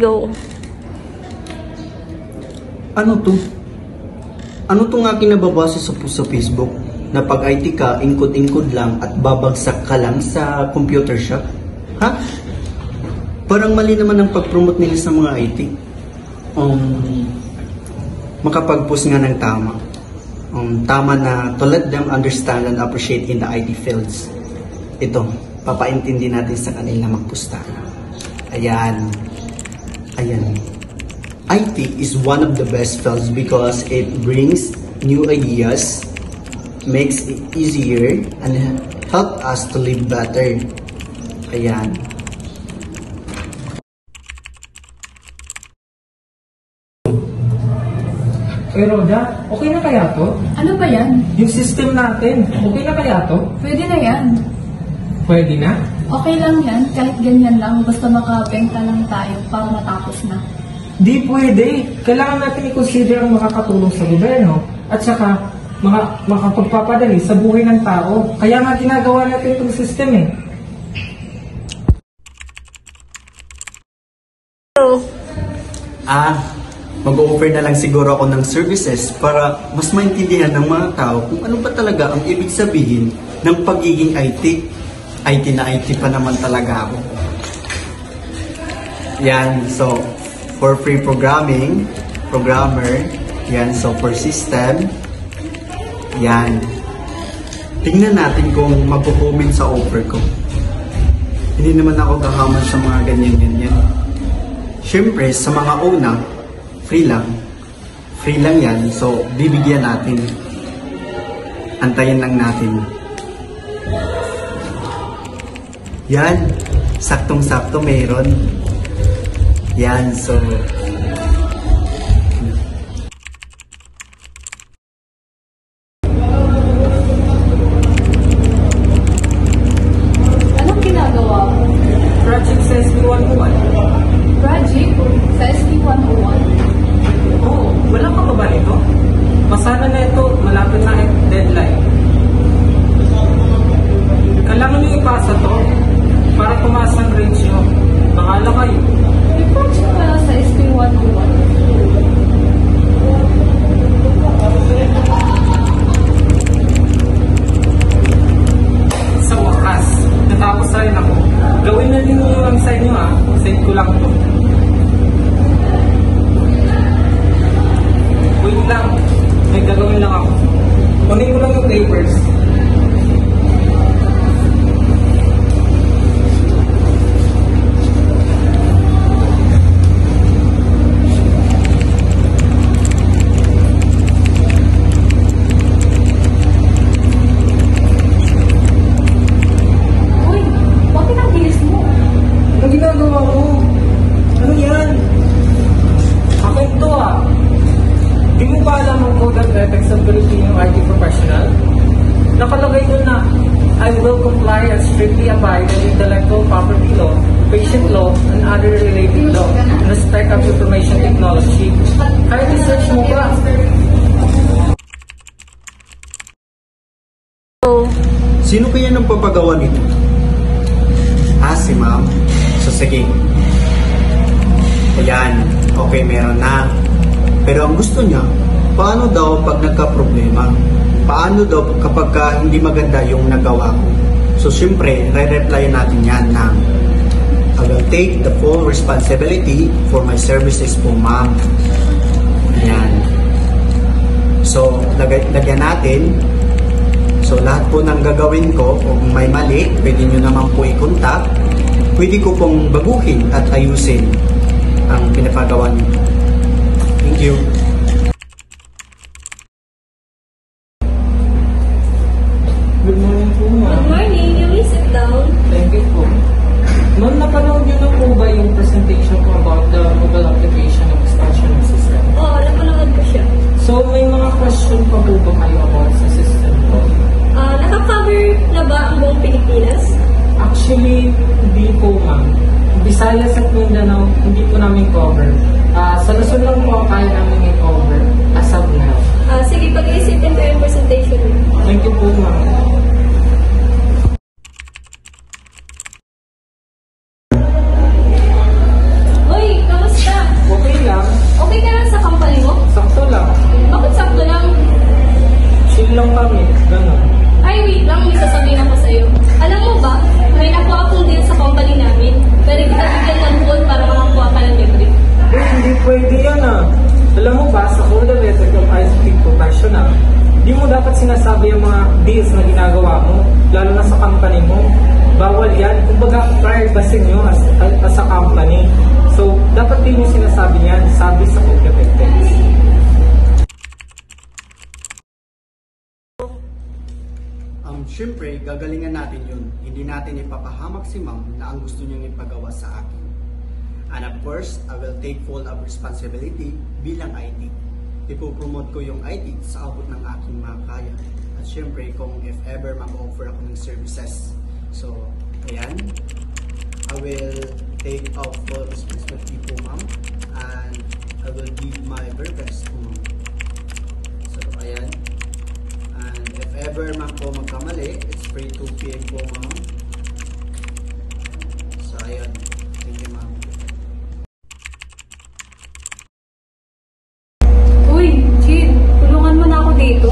Go. Ano to? Ano to nga kinababasa sa Facebook? Na pag IT ka, ingkod-ingkod lang at babagsak ka lang sa computer shop? Ha? Parang mali naman ang pag-promote nila sa mga IT. Makapag-post nga ng tama. Tama na to let them understand and appreciate in the IT fields. Ito, papaintindi natin sa kanila magpusta. Ayan. Ayan. IT is one of the best fields because it brings new ideas, makes it easier, and help us to live better. Ayan. Roda, okay na kaya to? Ano ba yan? Yung system natin, okay na kaya to? Pwede na yan. Pwede na? Okay lang yan, kahit ganyan lang, basta makabenta lang tayo para matapos na. Di pwede. Kailangan natin i-consider ang makakatulong sa gobyerno at saka makapagpapadali sa buhay ng tao. Kaya nga ginagawa natin itong system eh. Mag-offer na lang siguro ako ng services para mas maintindihan ng mga tao kung ano ba talaga ang ibig sabihin ng pagiging IT. IT na IT pa naman talaga ako. Yan, so for free programmer, yan, so for system, yan. Tingnan natin kung magpo-comment sa offer ko. Hindi naman ako gahaman sa mga ganyan-ganyan. Siyempre, sa mga una, free lang yan, so bibigyan natin, antayin lang natin. Yan, saktong-sakto meron yan, so Anong ginagawa mo? Project sa SB101. Project sa ST101. Oo, wala ka pa ba ito? Pasana na ito, malapit na ang deadline. Kailangan nyo ipasa to para tumaas ang grades nyo. Bakala kayo. May project pala sa ST101. Sa wakas, natapos na rin ako. Gawin na din yung ang side nyo ah. Side ko lang to. Wait lang. May gagawin lang ako. Kunin ko lang yung papers. Uy, bakit ang bilis mo? Ano ginagawa mo? Ano yan? Akin to ah. Di mo ba alam ang code of ethics ng Filipino IT professional? Nakalagay doon na, I will comply and strictly abide with intellectual property law, patient law, and other related law in respect of information technology. Kahit research mo ba? sino kaya nang papagawa nito? Si ma'am. So sige. Ayan, okay, meron na. Pero ang gusto niya, paano daw pag nagka-problema? Paano daw kapag hindi maganda yung nagawa ko? So siyempre, re-reply natin yan ng I will take the full responsibility for my services po, ma'am. Ayan. So, lagyan natin. So, lahat po ng gagawin ko, kung may mali, pwede nyo naman po i-contact. Pwede ko pong baguhin at ayusin ang pinapagawa niyo. Thank you. Good morning po, ma'am. Good morning. You may sit down. Thank you po. Ma'am, napanood niyo na po ba yung presentation ko about the mobile application of expansion system? Oo, napanood ko siya. So, may mga question pa po ba kayo about sa system ko? Naka-cover na ba ang buong Pilipinas? Actually, hindi po, ma'am. Visayas at Mindanao, hindi po namin cover. Sa Luzon lang po kaya namin i-cover as of now. Sige, pag-iisipin ko yung presentation mo. Thank you po, ma'am. Uy, kamusta mo, lalo na sa company mo. Bawal yan. Kumbaga, privacy nyo as a company. So, dapat din yung sinasabi niyan, sabi sa code of ethics. Siyempre, gagalingan natin yun. Hindi natin ipapahamak si ma'am na ang gusto niyang ipagawa sa akin. And of course, I will take full of responsibility bilang IT. Ipopromote ko yung IT sa abot ng aking makakaya. At siyempre, kung if ever mag-offer ako ng services. So, ayan. I will take out full responsibility po, ma'am. And I will give my very best po, ma'am. So, ayan. And if ever man po magkamali, it's free to PM po, ma'am. So, ayan. Thank you, ma'am. Uy, Jin, tulungan mo na ako dito.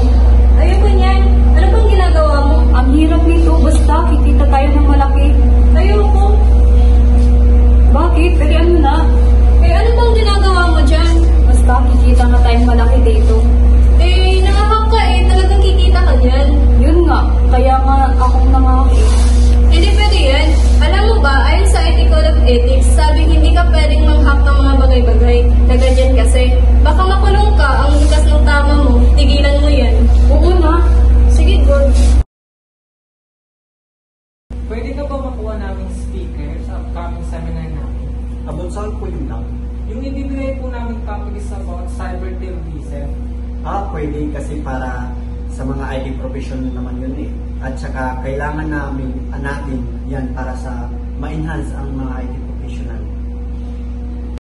Ayoko niyan. Ano bang ginagawa mo? Ang hirap nito, basta kikita tayo ng malaki. Ayoko. Bakit? Pero ano na? Eh, ano bang ginagawa mo dyan? Basta kikita na tayong malaki dito. Eh, nakakak ka eh. Talagang kikita ka dyan. Yun nga, kaya nga akong nangaki. Hindi pwede yan. Alam mo ba, ayon sa IT Code of Ethics, sabi hindi ka pwedeng mang-hack ng mga bagay-bagay na ganyan kasi. Baka makulong ka, ang likas ng tama mo, tigilan mo yan. Oo na. Sige, good. Pwede ka ba makuha naming speaker sa upcoming seminar namin? Abot saan po yun lang? Yung ibibigay po namin topic is about cyber terrorism. Pwede kasi para sa mga IT professional naman yun eh. At saka kailangan natin yan para sa ma-enhance ang mga IT professional.